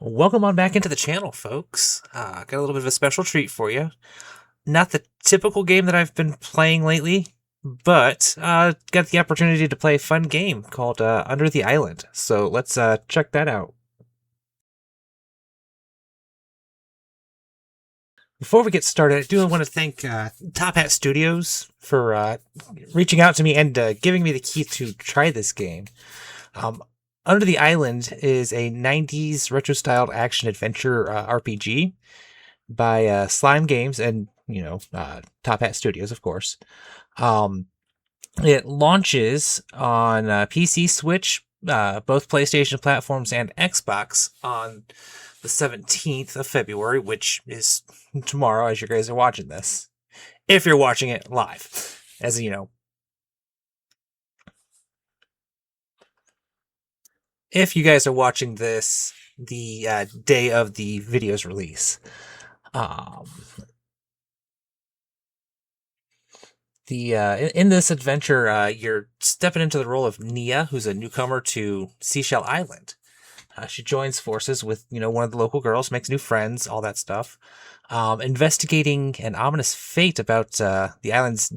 Welcome on back into the channel, folks. Got a little bit of a special treat for you. Not the typical game that I've been playing lately, but got the opportunity to play a fun game called Under the Island. So let's check that out. Before we get started, I do want to thank Top Hat Studios for reaching out to me and giving me the key to try this game. Um, Under the Island is a 90s retro-styled action-adventure RPG by Slime Games and, Top Hat Studios, of course. It launches on PC, Switch, both PlayStation platforms, and Xbox on the 17th of February, which is tomorrow as you guys are watching this. If you're watching it live, as you know. If you guys are watching this the day of the video's release. In this adventure, you're stepping into the role of Nia, who's a newcomer to Seashell Island. She joins forces with one of the local girls, makes new friends, all that stuff. Investigating an ominous fate about the island's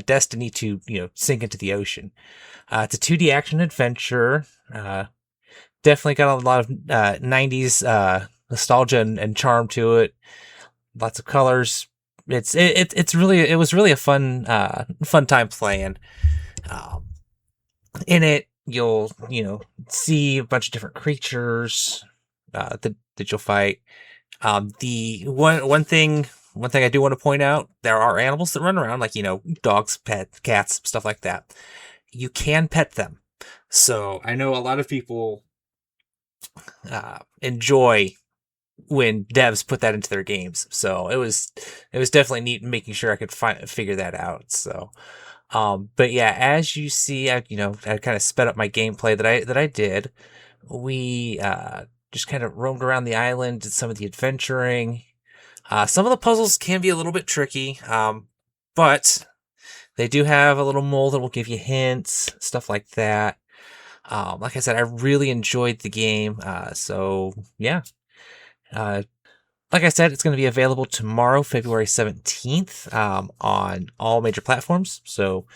destiny to sink into the ocean. It's a 2D action adventure. Definitely got a lot of 90s nostalgia and charm to it. Lots of colors. It was really a fun time playing. In it, you'll see a bunch of different creatures that you'll fight. The one thing I do want to point out, there are animals that run around, like dogs, pets, cats, stuff like that. You can pet them. So I know a lot of people enjoy when devs put that into their games. So it was definitely neat making sure I could figure that out. So, but yeah, as you see, I kind of sped up my gameplay that I did. We just kind of roamed around the island, did some of the adventuring. Some of the puzzles can be a little bit tricky, but they do have a little mole that will give you hints, stuff like that. Like I said, I really enjoyed the game. So yeah. Like I said, it's going to be available tomorrow, February 17th, on all major platforms. So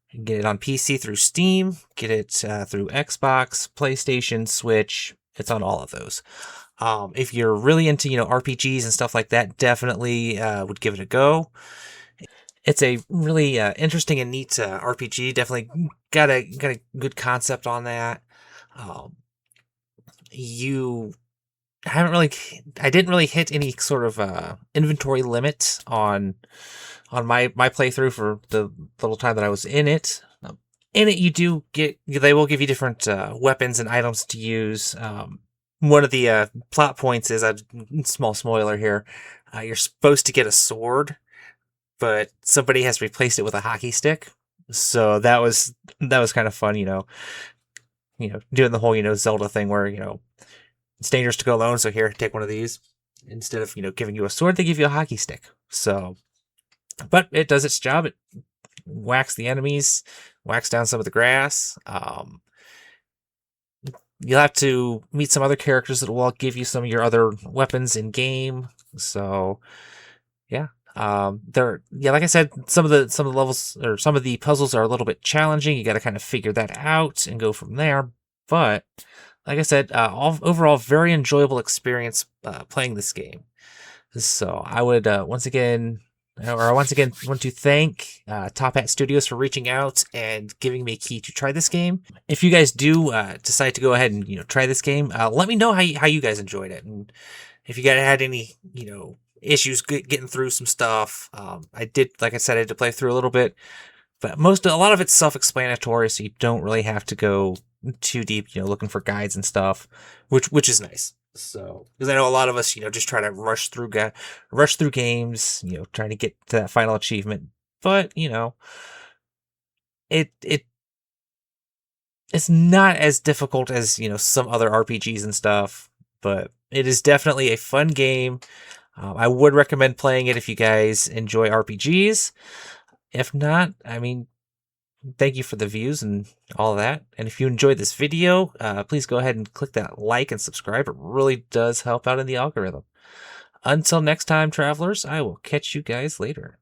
you can get it on PC through Steam, get it through Xbox, PlayStation, Switch. It's on all of those. If you're really into, RPGs and stuff like that, definitely would give it a go. It's a really interesting and neat RPG. Definitely got a good concept on that. I didn't really hit any sort of inventory limit on my playthrough for the little time that I was in it. In it, they will give you different weapons and items to use. One of the plot points is a small spoiler here. You're supposed to get a sword, but somebody has replaced it with a hockey stick. So that was kind of fun, doing the whole Zelda thing where it's dangerous to go alone, so here, take one of these. Instead of, giving you a sword, they give you a hockey stick. So, but it does its job. It whacks the enemies, whacks down some of the grass. You'll have to meet some other characters that will give you some of your other weapons in game. So, yeah. Like I said, some of the levels or some of the puzzles are a little bit challenging. You got to kind of figure that out and go from there. But like I said, overall, very enjoyable experience playing this game. So I would once again want to thank Top Hat Studios for reaching out and giving me a key to try this game. If you guys do decide to go ahead and try this game, let me know how you guys enjoyed it, and if you guys had any issues getting through some stuff. I did, like I said, I had to play through a little bit, but a lot of it's self-explanatory, so you don't really have to go too deep, looking for guides and stuff, which is nice. So, because I know a lot of us, just try to rush through games, trying to get to that final achievement. But it's not as difficult as some other RPGs and stuff. But it is definitely a fun game. I would recommend playing it if you guys enjoy RPGs. If not, I mean, thank you for the views and all that. And if you enjoyed this video, please go ahead and click that like and subscribe. It really does help out in the algorithm. Until next time, travelers, I will catch you guys later.